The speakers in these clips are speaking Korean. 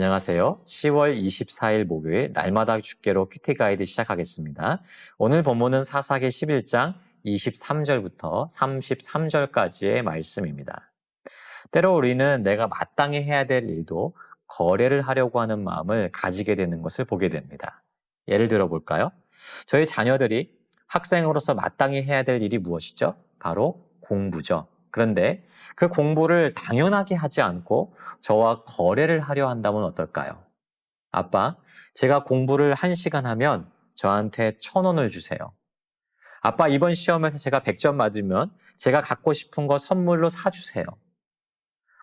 안녕하세요. 10월 24일 목요일 날마다 주께로 큐티 가이드 시작하겠습니다. 오늘 본문은 사사기 11장 23절부터 33절까지의 말씀입니다. 때로 우리는 내가 마땅히 해야 될 일도 거래를 하려고 하는 마음을 가지게 되는 것을 보게 됩니다. 예를 들어 볼까요? 저희 자녀들이 학생으로서 마땅히 해야 될 일이 무엇이죠? 바로 공부죠. 그런데 그 공부를 당연하게 하지 않고 저와 거래를 하려 한다면 어떨까요? 아빠, 제가 공부를 1시간 하면 저한테 1,000원을 주세요. 아빠, 이번 시험에서 제가 100점 맞으면 제가 갖고 싶은 거 선물로 사주세요.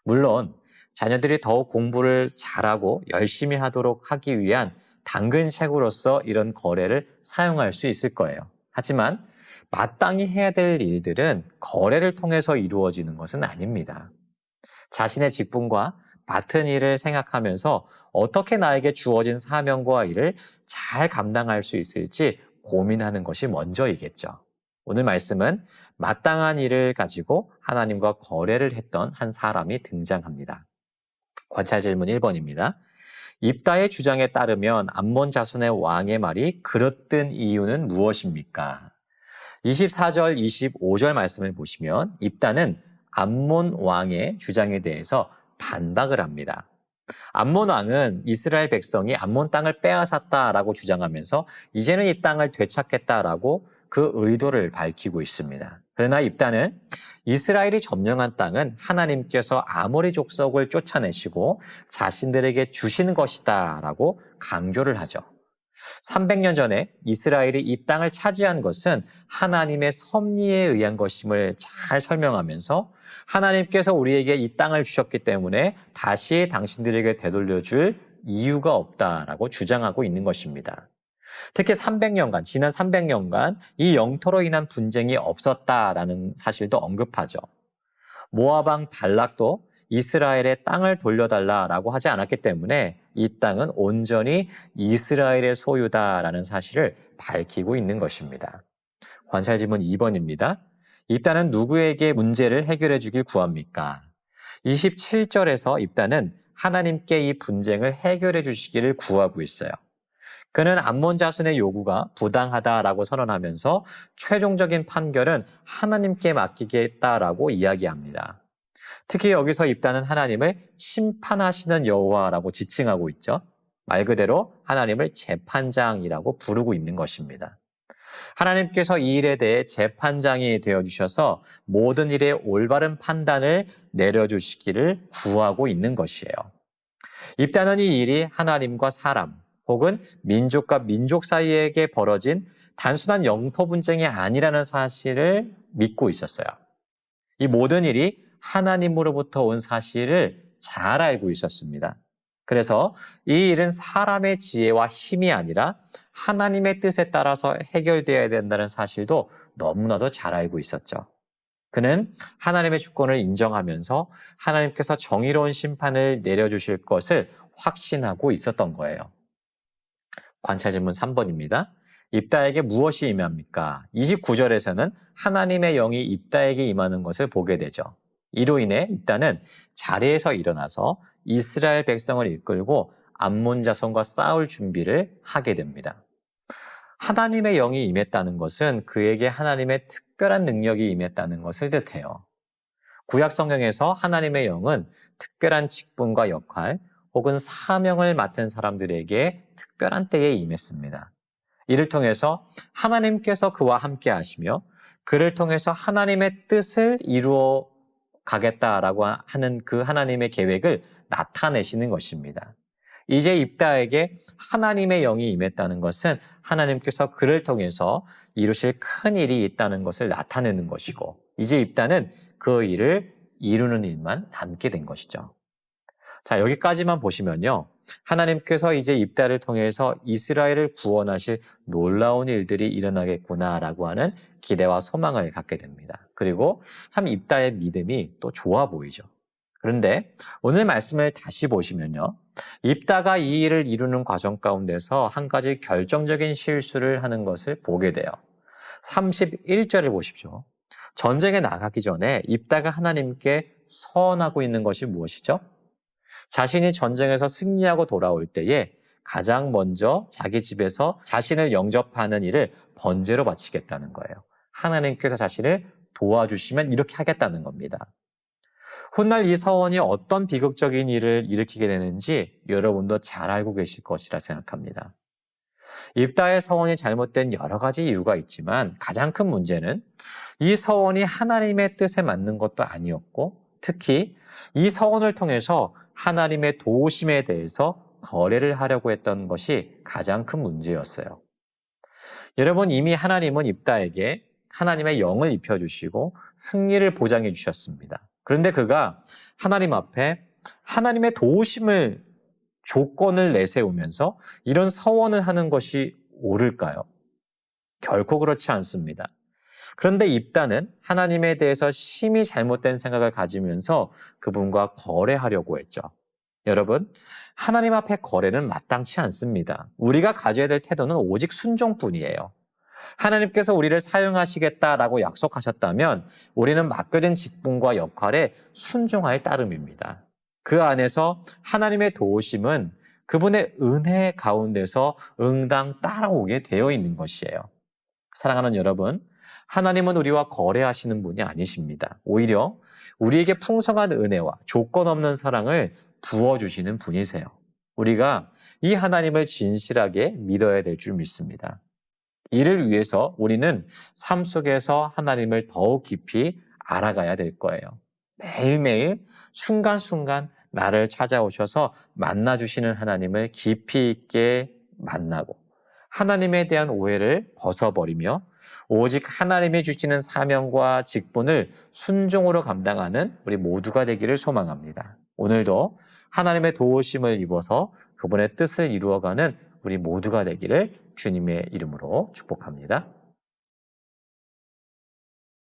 물론 자녀들이 더욱 공부를 잘하고 열심히 하도록 하기 위한 당근책으로서 이런 거래를 사용할 수 있을 거예요. 하지만 마땅히 해야 될 일들은 거래를 통해서 이루어지는 것은 아닙니다. 자신의 직분과 맡은 일을 생각하면서 어떻게 나에게 주어진 사명과 일을 잘 감당할 수 있을지 고민하는 것이 먼저이겠죠. 오늘 말씀은 마땅한 일을 가지고 하나님과 거래를 했던 한 사람이 등장합니다. 관찰 질문 1번입니다. 입다의 주장에 따르면 암몬 자손의 왕의 말이 그릇된 이유는 무엇입니까? 24절, 25절 말씀을 보시면 입다는 암몬 왕의 주장에 대해서 반박을 합니다. 암몬 왕은 이스라엘 백성이 암몬 땅을 빼앗았다라고 주장하면서 이제는 이 땅을 되찾겠다라고 그 의도를 밝히고 있습니다. 그러나 입다는 이스라엘이 점령한 땅은 하나님께서 아모리 족속을 쫓아내시고 자신들에게 주신 것이다라고 강조를 하죠. 300년 전에 이스라엘이 이 땅을 차지한 것은 하나님의 섭리에 의한 것임을 잘 설명하면서 하나님께서 우리에게 이 땅을 주셨기 때문에 다시 당신들에게 되돌려줄 이유가 없다라고 주장하고 있는 것입니다. 특히 지난 300년간 이 영토로 인한 분쟁이 없었다라는 사실도 언급하죠. 모압 왕 발락도 이스라엘의 땅을 돌려달라라고 하지 않았기 때문에 이 땅은 온전히 이스라엘의 소유다라는 사실을 밝히고 있는 것입니다. 관찰 질문 2번입니다. 입다는 누구에게 문제를 해결해 주길 구합니까? 27절에서 입다는 하나님께 이 분쟁을 해결해 주시기를 구하고 있어요. 그는 암몬 자손의 요구가 부당하다라고 선언하면서 최종적인 판결은 하나님께 맡기겠다라고 이야기합니다. 특히 여기서 입다는 하나님을 심판하시는 여호와라고 지칭하고 있죠. 말 그대로 하나님을 재판장이라고 부르고 있는 것입니다. 하나님께서 이 일에 대해 재판장이 되어주셔서 모든 일에 올바른 판단을 내려주시기를 구하고 있는 것이에요. 입다는 이 일이 하나님과 사람, 혹은 민족과 민족 사이에게 벌어진 단순한 영토 분쟁이 아니라는 사실을 믿고 있었어요. 이 모든 일이 하나님으로부터 온 사실을 잘 알고 있었습니다. 그래서 이 일은 사람의 지혜와 힘이 아니라 하나님의 뜻에 따라서 해결되어야 된다는 사실도 너무나도 잘 알고 있었죠. 그는 하나님의 주권을 인정하면서 하나님께서 정의로운 심판을 내려주실 것을 확신하고 있었던 거예요. 관찰 질문 3번입니다. 입다에게 무엇이 임합니까? 29절에서는 하나님의 영이 입다에게 임하는 것을 보게 되죠. 이로 인해 입다는 자리에서 일어나서 이스라엘 백성을 이끌고 암몬 자손과 싸울 준비를 하게 됩니다. 하나님의 영이 임했다는 것은 그에게 하나님의 특별한 능력이 임했다는 것을 뜻해요. 구약 성경에서 하나님의 영은 특별한 직분과 역할, 혹은 사명을 맡은 사람들에게 특별한 때에 임했습니다. 이를 통해서 하나님께서 그와 함께 하시며 그를 통해서 하나님의 뜻을 이루어 가겠다라고 하는 그 하나님의 계획을 나타내시는 것입니다. 이제 입다에게 하나님의 영이 임했다는 것은 하나님께서 그를 통해서 이루실 큰 일이 있다는 것을 나타내는 것이고, 이제 입다는 그 일을 이루는 일만 남게 된 것이죠. 자, 여기까지만 보시면요. 하나님께서 이제 입다를 통해서 이스라엘을 구원하실 놀라운 일들이 일어나겠구나라고 하는 기대와 소망을 갖게 됩니다. 그리고 참 입다의 믿음이 또 좋아 보이죠. 그런데 오늘 말씀을 다시 보시면요. 입다가 이 일을 이루는 과정 가운데서 한 가지 결정적인 실수를 하는 것을 보게 돼요. 31절을 보십시오. 전쟁에 나가기 전에 입다가 하나님께 서원하고 있는 것이 무엇이죠? 자신이 전쟁에서 승리하고 돌아올 때에 가장 먼저 자기 집에서 자신을 영접하는 일을 번제로 바치겠다는 거예요. 하나님께서 자신을 도와주시면 이렇게 하겠다는 겁니다. 훗날 이 서원이 어떤 비극적인 일을 일으키게 되는지 여러분도 잘 알고 계실 것이라 생각합니다. 입다의 서원이 잘못된 여러 가지 이유가 있지만 가장 큰 문제는 이 서원이 하나님의 뜻에 맞는 것도 아니었고, 특히 이 서원을 통해서 하나님의 도우심에 대해서 거래를 하려고 했던 것이 가장 큰 문제였어요. 여러분, 이미 하나님은 입다에게 하나님의 영을 입혀주시고 승리를 보장해 주셨습니다. 그런데 그가 하나님 앞에 하나님의 도우심을 조건을 내세우면서 이런 서원을 하는 것이 옳을까요? 결코 그렇지 않습니다. 그런데 입다는 하나님에 대해서 심히 잘못된 생각을 가지면서 그분과 거래하려고 했죠. 여러분, 하나님 앞에 거래는 마땅치 않습니다. 우리가 가져야 될 태도는 오직 순종뿐이에요. 하나님께서 우리를 사용하시겠다라고 약속하셨다면 우리는 맡겨진 직분과 역할에 순종할 따름입니다. 그 안에서 하나님의 도우심은 그분의 은혜 가운데서 응당 따라오게 되어 있는 것이에요. 사랑하는 여러분, 하나님은 우리와 거래하시는 분이 아니십니다. 오히려 우리에게 풍성한 은혜와 조건 없는 사랑을 부어주시는 분이세요. 우리가 이 하나님을 진실하게 믿어야 될 줄 믿습니다. 이를 위해서 우리는 삶 속에서 하나님을 더욱 깊이 알아가야 될 거예요. 매일매일 순간순간 나를 찾아오셔서 만나주시는 하나님을 깊이 있게 만나고 하나님에 대한 오해를 벗어버리며 오직 하나님이 주시는 사명과 직분을 순종으로 감당하는 우리 모두가 되기를 소망합니다. 오늘도 하나님의 도우심을 입어서 그분의 뜻을 이루어가는 우리 모두가 되기를 주님의 이름으로 축복합니다.